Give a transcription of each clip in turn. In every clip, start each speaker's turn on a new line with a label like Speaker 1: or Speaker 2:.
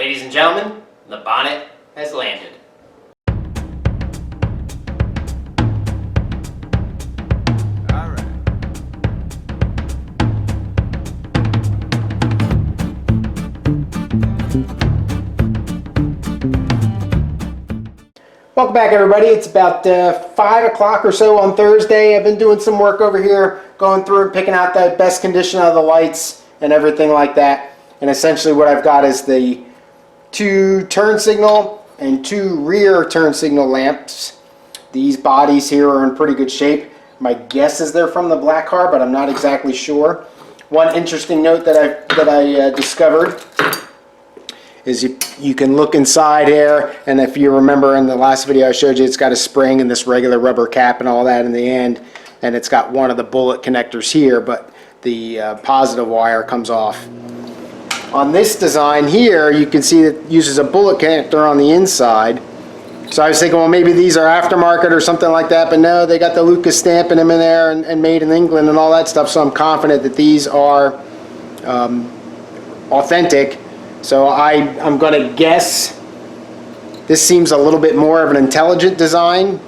Speaker 1: Ladies and gentlemen, the bonnet has landed.
Speaker 2: Welcome back, everybody. It's about 5 o'clock or so on Thursday. I've been doing some work over here, going through and picking out the best condition of the lights and everything like that. And essentially what I've got is the 2 turn signal and 2 rear turn signal lamps. These bodies here are in pretty good shape. My guess is they're from the black car, but I'm not exactly sure. One interesting note that I discovered is you can look inside here, and if you remember in the last video I showed you, it's got a spring and this regular rubber cap and all that in the end, and it's got one of the bullet connectors here, but the positive wire comes off. On this design here, you can see it uses a bullet connector on the inside. So I was thinking, well, maybe these are aftermarket or something like that, but no, they got the Lucas stamp in them in there and made in England and all that stuff, so I'm confident that these are authentic. So I'm going to guess this seems a little bit more of an intelligent design,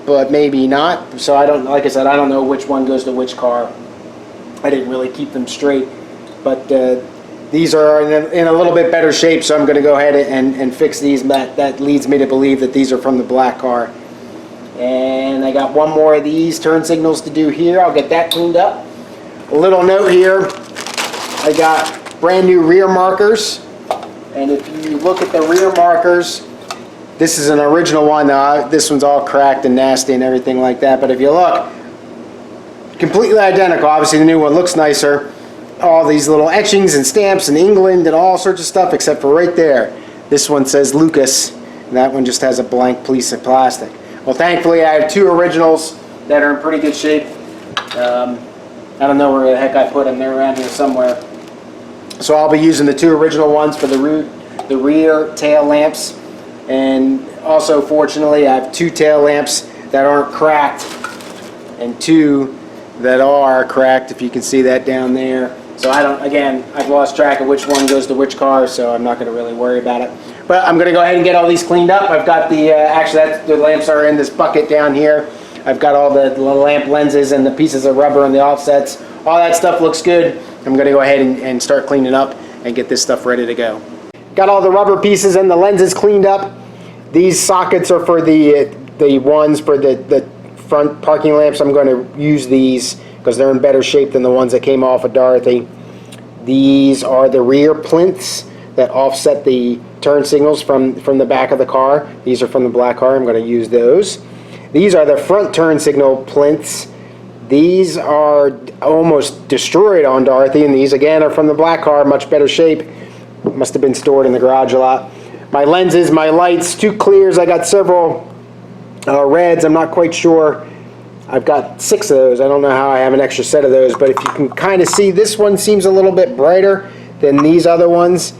Speaker 2: but maybe not. So I don't, like I said, I don't know which one goes to which car. I didn't really keep them straight, but these are in a little bit better shape, so I'm going to go ahead and fix these. That leads me to believe that these are from the black car. And I got one more of these turn signals to do here. I'll get that cleaned up. A little note here, I got brand new rear markers. And if you look at the rear markers, this is an original one. Now, this one's all cracked and nasty and everything like that. But if you look, completely identical. Obviously, the new one looks nicer. All these little etchings and stamps in England and all sorts of stuff, except for right there. This one says Lucas, and that one just has a blank piece of plastic. Well, thankfully, I have 2 originals that are in pretty good shape. I don't know where the heck I put them. They're around here somewhere. So I'll be using the 2 original ones for the rear tail lamps, and also fortunately I have 2 tail lamps that aren't cracked and 2 that are cracked, if you can see that down there. So I've lost track of which one goes to which car, so I'm not going to really worry about it. But I'm going to go ahead and get all these cleaned up. I've got the lamps are in this bucket down here. I've got all the lamp lenses and the pieces of rubber and the offsets. All that stuff looks good. I'm going to go ahead and start cleaning up and get this stuff ready to go. Got all the rubber pieces and the lenses cleaned up. These sockets are for the ones for the front parking lamps. I'm going to use these because they're in better shape than the ones that came off of Dorothy. These are the rear plinths that offset the turn signals from the back of the car. These are from the black car. I'm going to use those. These are the front turn signal plinths. These are almost destroyed on Dorothy, and these again are from the black car, much better shape. Must have been stored in the garage a lot. My lenses, my lights, 2 clears. I got several reds. I'm not quite sure. I've got 6 of those. I don't know how I have an extra set of those, but if you can kind of see, this one seems a little bit brighter than these other ones.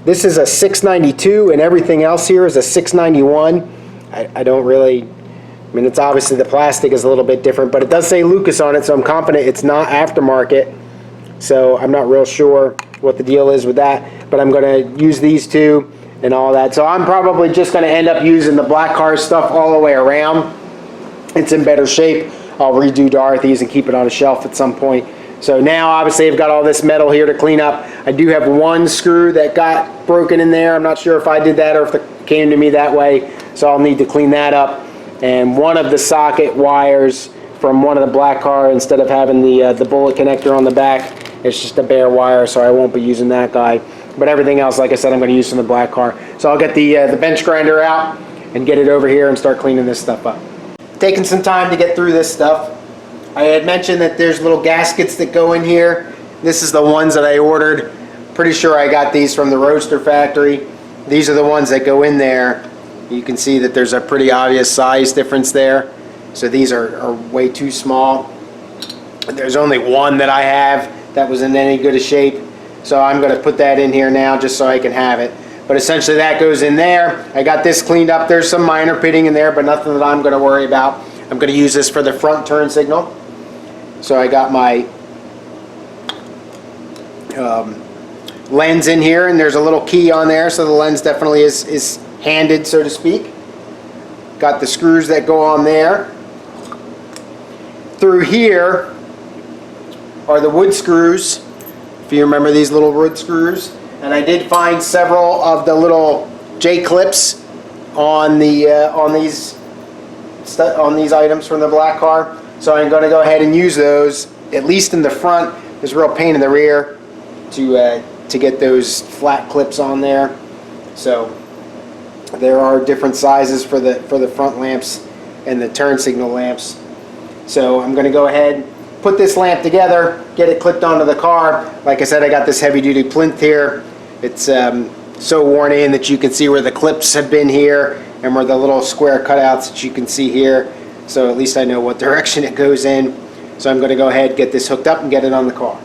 Speaker 2: This is a 692, and everything else here is a 691. I don't really... I mean, it's obviously the plastic is a little bit different, but it does say Lucas on it, so I'm confident it's not aftermarket. So I'm not real sure what the deal is with that, but I'm going to use these 2 and all that. So I'm probably just going to end up using the black car stuff all the way around. It's in better shape. I'll redo Dorothy's and keep it on a shelf at some point. So now, obviously, I've got all this metal here to clean up. I do have 1 screw that got broken in there. I'm not sure if I did that or if it came to me that way, so I'll need to clean that up. And one of the socket wires from one of the black car, instead of having the bullet connector on the back, it's just a bare wire, so I won't be using that guy. But everything else, like I said, I'm going to use from the black car. So I'll get the bench grinder out and get it over here and start cleaning this stuff up. Taking some time to get through this stuff. I had mentioned that there's little gaskets that go in here. This is the ones that I ordered. Pretty sure I got these from the Roadster factory. These are the ones that go in there. You can see that there's a pretty obvious size difference there. So these are way too small. There's only one that I have that was in any good a shape. So I'm going to put that in here now just so I can have it. But essentially that goes in there. I got this cleaned up. There's some minor pitting in there, but nothing that I'm going to worry about. I'm going to use this for the front turn signal. So I got my lens in here, and there's a little key on there, so the lens definitely is handed, so to speak. Got the screws that go on there. Through here are the wood screws, if you remember these little wood screws. And I did find several of the little J-clips on the on these items from the black car. So I'm going to go ahead and use those, at least in the front. There's a real pain in the rear to get those flat clips on there. So there are different sizes for the front lamps and the turn signal lamps. So I'm going to go ahead, put this lamp together, get it clipped onto the car. Like I said, I got this heavy duty plinth here. It's so worn in that you can see where the clips have been here and where the little square cutouts that you can see here. So at least I know what direction it goes in. So I'm going to go ahead, get this hooked up and get it on the car.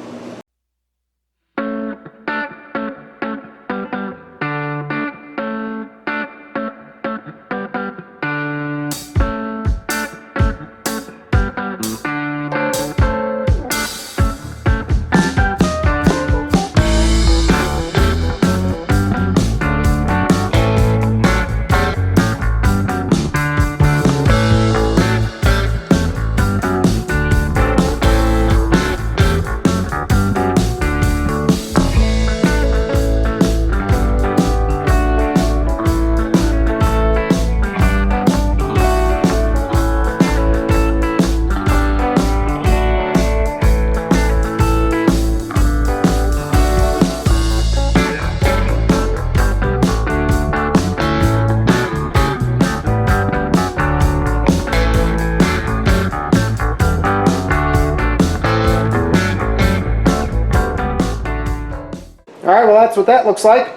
Speaker 2: Alright, well that's what that looks like.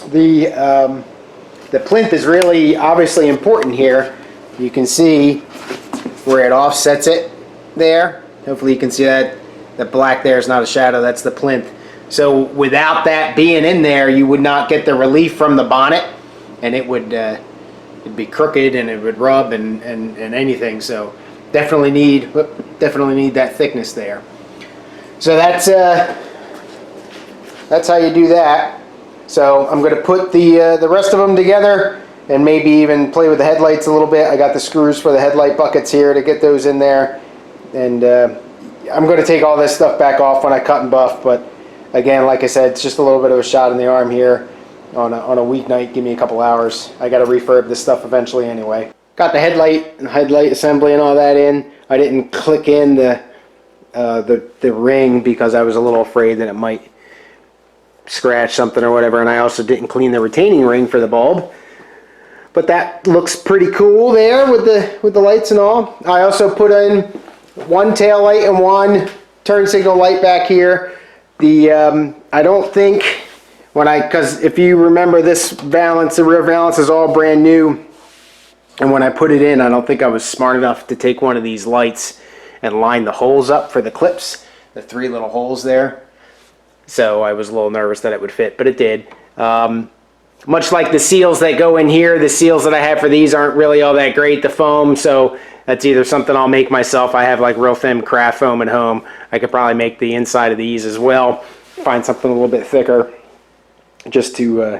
Speaker 2: The plinth is really obviously important here. You can see where it offsets it there. Hopefully you can see that. The black there is not a shadow, that's the plinth. So without that being in there, you would not get the relief from the bonnet, and it would it'd be crooked and it would rub and anything. So definitely need that thickness there. So that's how you do that. So I'm going to put the rest of them together and maybe even play with the headlights a little bit. I got the screws for the headlight buckets here to get those in there. And I'm going to take all this stuff back off when I cut and buff. But again, like I said, it's just a little bit of a shot in the arm here on a weeknight. Give me a couple hours. I got to refurb this stuff eventually anyway. Got the headlight and headlight assembly and all that in. I didn't click in the ring because I was a little afraid that it might scratch something or whatever, and I also didn't clean the retaining ring for the bulb. But that looks pretty cool there with the lights and all. I also put in one tail light and one turn signal light back here. I don't think because if you remember, this valance, the rear valance is all brand new, and when I put it in, I don't think I was smart enough to take one of these lights and line the holes up for the clips, the 3 little holes there. So I was a little nervous that it would fit, but it did. Much like the seals that go in here, the seals that I have for these aren't really all that great, the foam, so that's either something I'll make myself. I have like real thin craft foam at home. I could probably make the inside of these as well. Find something a little bit thicker just to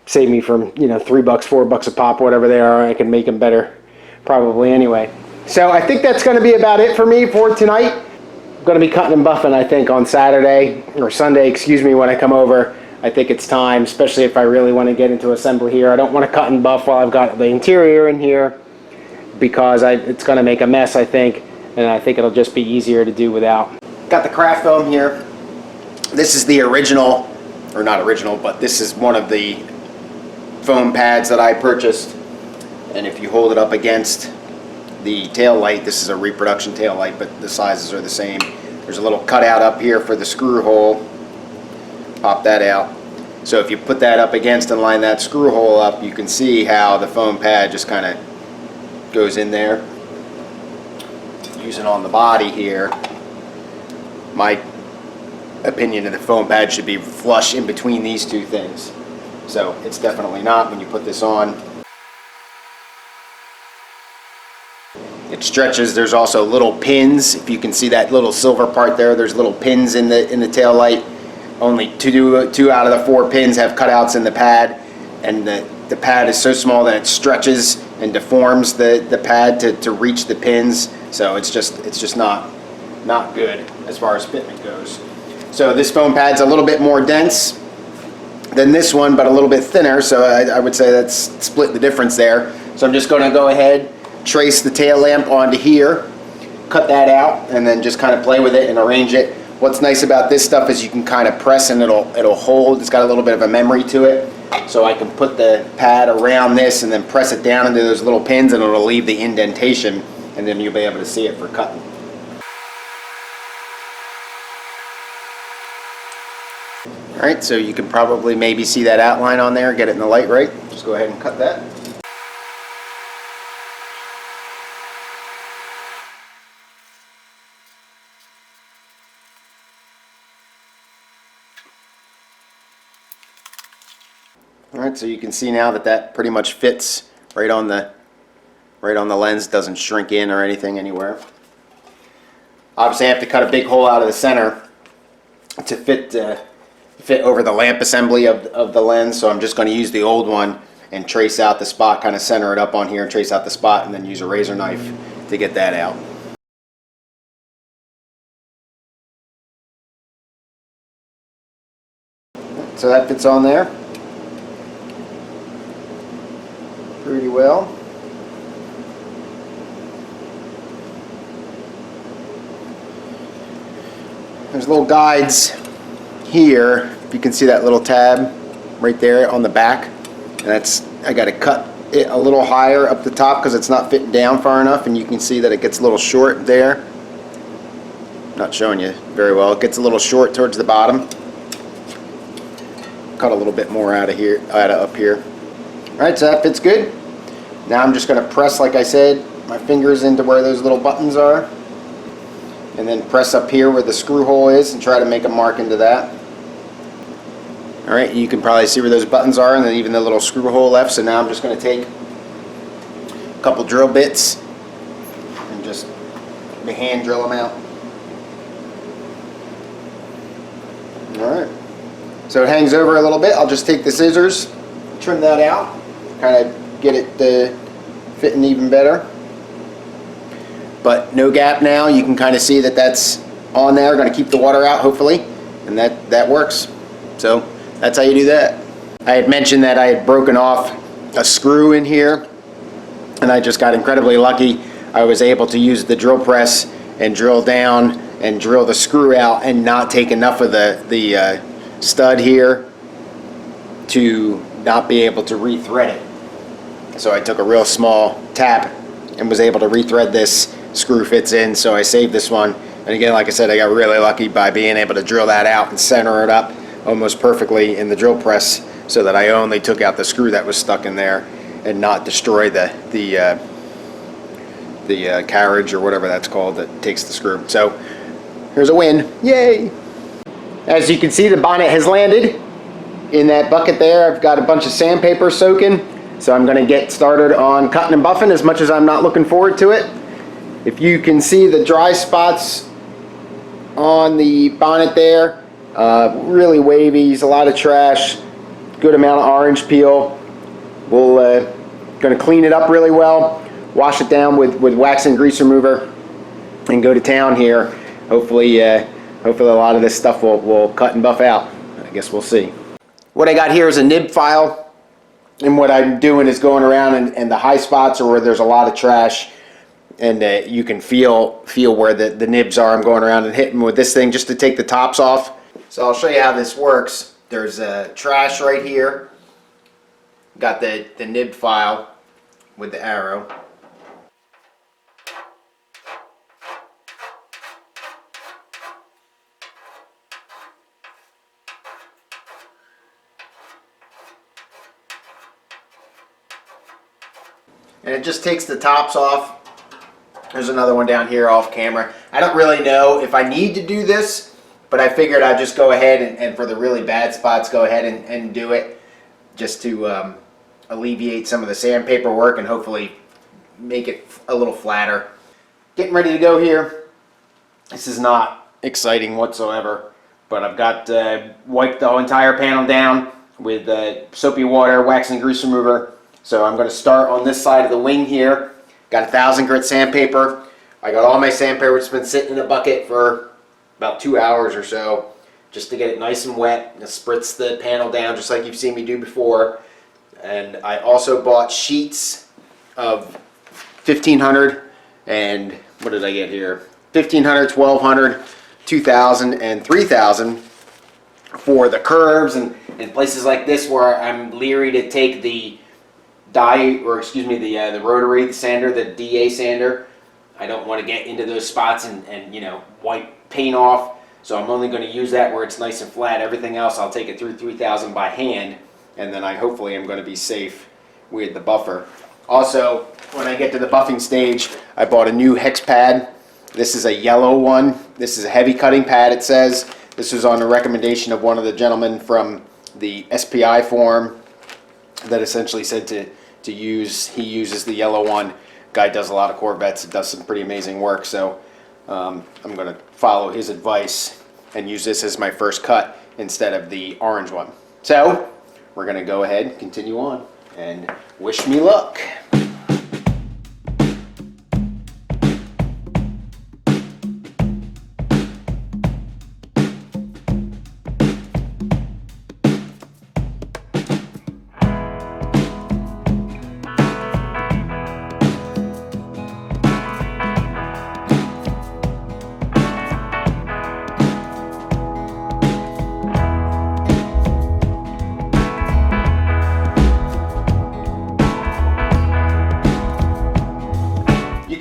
Speaker 2: save me from, $3, $4 a pop, whatever they are. I can make them better probably anyway. So I think that's going to be about it for me for tonight. I'm going to be cutting and buffing, I think, on Saturday, or Sunday, excuse me, when I come over. I think it's time, especially if I really want to get into assembly here. I don't want to cut and buff while I've got the interior in here, because it's going to make a mess, I think, and I think it'll just be easier to do without. Got the craft foam here. This is the original, or not original, but this is one of the foam pads that I purchased. And if you hold it up against the tail light, this is a reproduction tail light, but the sizes are the same. There's a little cutout up here for the screw hole. Pop that out. So if you put that up against and line that screw hole up, you can see how the foam pad just kind of goes in there. Using on the body here, my opinion of the foam pad should be flush in between these two things. So it's definitely not when you put this on. It stretches. There's also little pins. If you can see that little silver part there, there's little pins in the tail light only two out of the 4 pins have cutouts in the pad, and the pad is so small that it stretches and deforms the pad to reach the pins. So it's just not good as far as fitment goes. So this foam pad's a little bit more dense than this one, but a little bit thinner. So I would say that's split the difference there. So I'm just going to go ahead, trace the tail lamp onto here, cut that out, and then just kind of play with it and arrange it. What's nice about this stuff is you can kind of press and it'll hold. It's got a little bit of a memory to it. So I can put the pad around this and then press it down into those little pins, and it'll leave the indentation, and then you'll be able to see it for cutting. Alright, so you can probably maybe see that outline on there, get it in the light right. Just go ahead and cut that. Alright, so you can see now that pretty much fits right on the lens, doesn't shrink in or anything anywhere. Obviously I have to cut a big hole out of the center to fit over the lamp assembly of the lens, so I'm just going to use the old one and trace out the spot, kind of center it up on here and trace out the spot, and then use a razor knife to get that out. So that fits on there pretty well. There's little guides here. If you can see that little tab right there on the back, and I got to cut it a little higher up the top because it's not fitting down far enough, and you can see that it gets a little short there. Not showing you very well. It gets a little short towards the bottom. Cut a little bit more out of here, up here. All right, so that fits good. Now I'm just going to press, like I said, my fingers into where those little buttons are, and then press up here where the screw hole is and try to make a mark into that. All right, you can probably see where those buttons are, and then even the little screw hole left. So now I'm just going to take a couple drill bits and just hand drill them out. All right, so it hangs over a little bit. I'll just take the scissors, trim that out, kind of get it fitting even better. But no gap now. You can kind of see that that's on there. Going to keep the water out, hopefully, and that works. So that's how you do that. I had mentioned that I had broken off a screw in here, and I just got incredibly lucky. I was able to use the drill press and drill down and drill the screw out and not take enough of the stud here to not be able to rethread it. So I took a real small tap and was able to rethread this. Screw fits in, so I saved this one. And again, like I said, I got really lucky by being able to drill that out and center it up almost perfectly in the drill press, so that I only took out the screw that was stuck in there and not destroy the carriage or whatever that's called that takes the screw. So here's a win. Yay! As you can see, the bonnet has landed in that bucket there. I've got a bunch of sandpaper soaking, so I'm going to get started on cutting and buffing, as much as I'm not looking forward to it. If you can see the dry spots on the bonnet there, really wavy, a lot of trash, good amount of orange peel. We'll going to clean it up really well, wash it down with wax and grease remover, and go to town here. Hopefully a lot of this stuff will cut and buff out. I guess we'll see. What I got here is a nib file, and what I'm doing is going around and the high spots, or where there's a lot of trash, and you can feel where the nibs are. I'm going around and hitting with this thing just to take the tops off. So I'll show you how this works. There's trash right here. Got the nib file with the arrow. And it just takes the tops off. There's another one down here off camera. I don't really know if I need to do this, but I figured I'd just go ahead and for the really bad spots, go ahead and do it, just to alleviate some of the sandpaper work and hopefully make it a little flatter. Getting ready to go here. This is not exciting whatsoever. but I've got wiped the entire panel down with soapy water, wax and grease remover. So I'm going to start on this side of the wing here. Got 1,000 grit sandpaper. I got all my sandpaper. It's been sitting in a bucket for about 2 hours or so, just to get it nice and wet and spritz the panel down just like you've seen me do before. And I also bought sheets of 1,500 and what did I get here? 1,500, 1,200, 2,000, and 3,000 for the curves and places like this where I'm leery to take the the rotary, the sander, the DA sander. I don't want to get into those spots and you know, wipe paint off. So I'm only going to use that where it's nice and flat. Everything else I'll take it through 3,000 by hand, and then I hopefully am going to be safe with the buffer. Also, when I get to the buffing stage, I bought a new hex pad. This is a yellow one. This is a heavy cutting pad, it says. This was on the recommendation of one of the gentlemen from the SPI forum that essentially said to use, he uses the yellow one. Guy does a lot of Corvettes, does some pretty amazing work, so I'm going to follow his advice and use this as my first cut instead of the orange one. So we're going to go ahead and continue on, and wish me luck.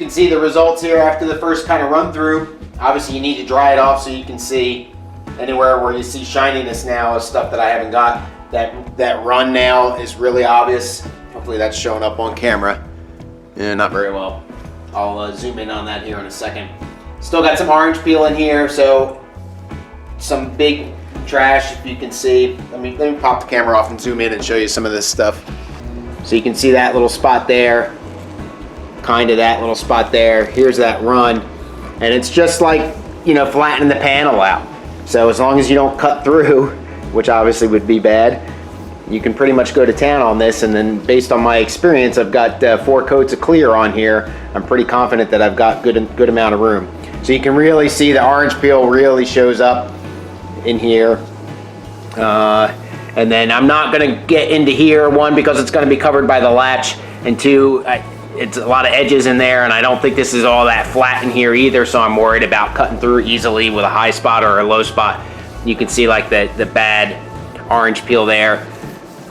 Speaker 2: See the results here after the first kind of run through. Obviously you need to dry it off so you can see anywhere where you see shininess now is stuff that I haven't got. That run now is really obvious. Hopefully that's showing up on camera. Yeah, not very well. I'll zoom in on that here in a second. Still got some orange peel in here, so some big trash if you can see. Let me pop the camera off and zoom in and show you some of this stuff. So you can see that little spot there. Kind of that little spot there. Here's that run, and it's just like, you know, flattening the panel out. So as long as you don't cut through, which obviously would be bad, you can pretty much go to town on this. And then based on my experience, I've got 4 coats of clear on here. I'm pretty confident that I've got good amount of room. So you can really see the orange peel really shows up in here. And then I'm not going to get into here, one, because it's going to be covered by the latch, and two, it's a lot of edges in there, and I don't think this is all that flat in here either, so I'm worried about cutting through easily with a high spot or a low spot. You can see like the bad orange peel there,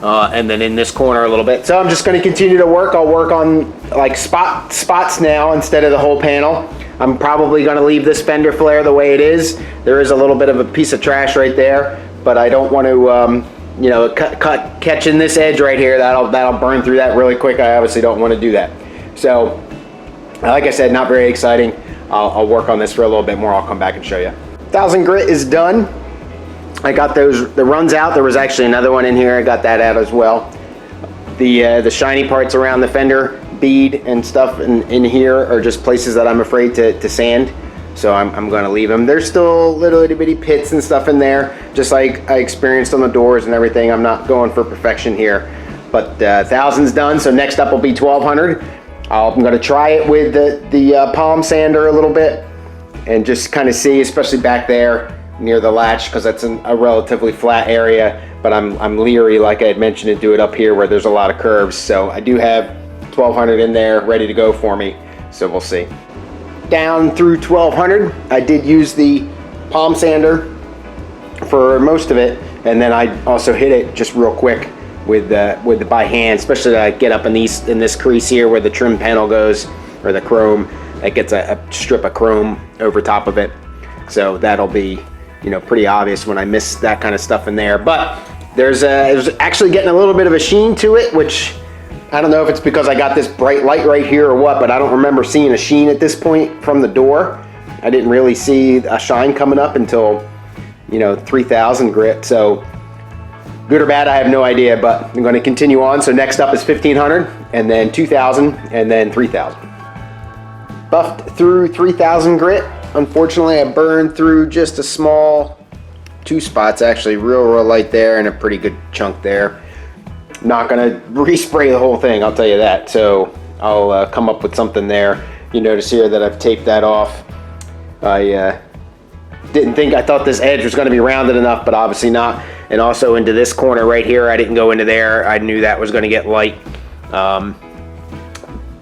Speaker 2: and then in this corner a little bit. So I'm just going to continue to work. I'll work on like spots now instead of the whole panel. I'm probably going to leave this fender flare the way it is. There is a little bit of a piece of trash right there, but I don't want to you know, catching this edge right here. That'll burn through that really quick. I obviously don't want to do that. So, like I said, not very exciting. I'll work on this for a little bit more. I'll come back and show you. 1,000 grit is done. I got the runs out. There was actually another one in here. I got that out as well. The shiny parts around the fender bead and stuff in here are just places that I'm afraid to sand. So I'm going to leave them. There's still little itty bitty pits and stuff in there, just like I experienced on the doors and everything. I'm not going for perfection here, but 1,000's done. So next up will be 1,200. I'm going to try it with the palm sander a little bit and just kind of see, especially back there near the latch, because that's a relatively flat area, but I'm leery, like I had mentioned, to do it up here where there's a lot of curves. So I do have 1,200 in there ready to go for me, so we'll see. Down through 1,200, I did use the palm sander for most of it, and then I also hit it just real quick with the by hand, especially that I get up in this crease here where the trim panel goes, or the chrome. That gets a strip of chrome over top of it, so that'll be, you know, pretty obvious when I miss that kind of stuff in there. But there's actually getting a little bit of a sheen to it, which I don't know if it's because I got this bright light right here or what, but I don't remember seeing a sheen at this point from the door. I didn't really see a shine coming up until, you know, 3,000 grit. So good or bad, I have no idea, but I'm going to continue on. So next up is 1,500, and then 2,000, and then 3,000. Buffed through 3,000 grit. Unfortunately, I burned through just a small two spots actually, real light there and a pretty good chunk there. Not gonna respray the whole thing, I'll tell you that. So I'll come up with something there. You notice here that I've taped that off. I thought this edge was gonna be rounded enough, but obviously not. And also into this corner right here, I didn't go into there. I knew that was gonna get light.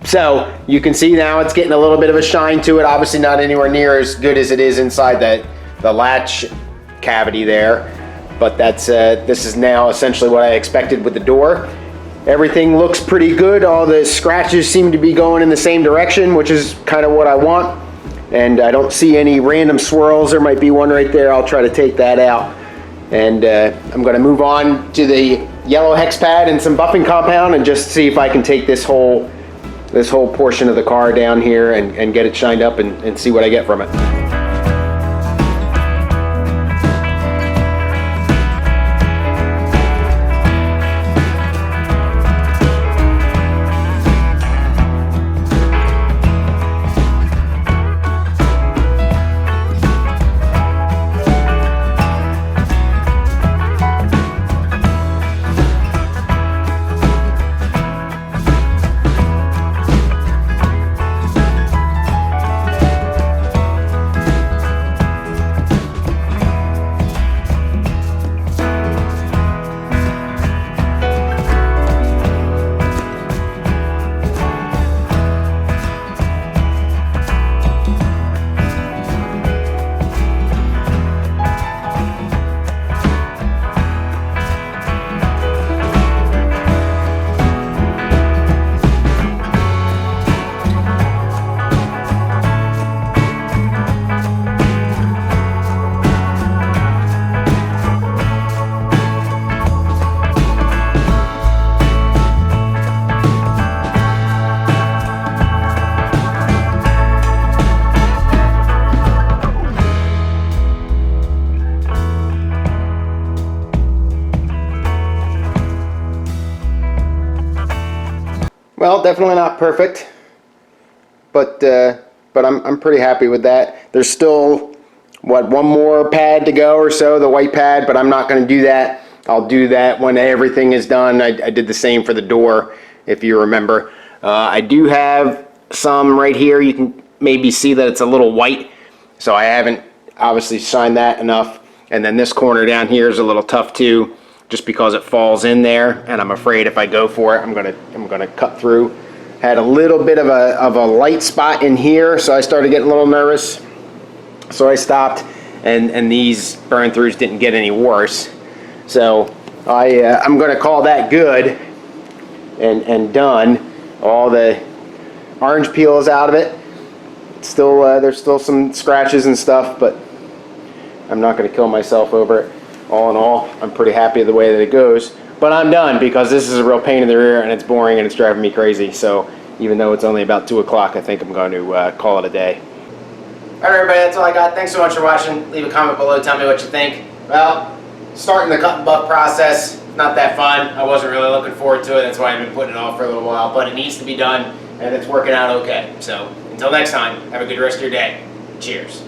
Speaker 2: So you can see now it's getting a little bit of a shine to it. Obviously not anywhere near as good as it is inside the latch cavity there. But that's this is now essentially what I expected with the door. Everything looks pretty good. All the scratches seem to be going in the same direction, which is kind of what I want. And I don't see any random swirls. There might be one right there. I'll try to take that out. And I'm gonna move on to the yellow hex pad and some buffing compound and just see if I can take this whole portion of the car down here and get it shined up and see what I get from it. Well, definitely not perfect, but I'm pretty happy with that. There's still, what, one more pad to go or so, the white pad, but I'm not going to do that. I'll do that when everything is done. I did the same for the door, if you remember. I do have some right here. You can maybe see that it's a little white, so I haven't obviously shined that enough. And then this corner down here is a little tough too, just because it falls in there, and I'm afraid if I go for it, I'm gonna cut through. Had a little bit of a light spot in here, so I started getting a little nervous. So I stopped, and these burn throughs didn't get any worse. So I'm gonna call that good and done. All the orange peel is out of it. It's still there's still some scratches and stuff, but I'm not gonna kill myself over it. All in all, I'm pretty happy with the way that it goes. But I'm done because this is a real pain in the rear and it's boring and it's driving me crazy. So even though it's only about 2 o'clock, I think I'm going to call it a day. All right, everybody, that's all I got. Thanks so much for watching. Leave a comment below, tell me what you think. Well, starting the cut and buff process, not that fun. I wasn't really looking forward to it. That's why I've been putting it off for a little while, but it needs to be done and it's working out okay. So until next time, have a good rest of your day. Cheers.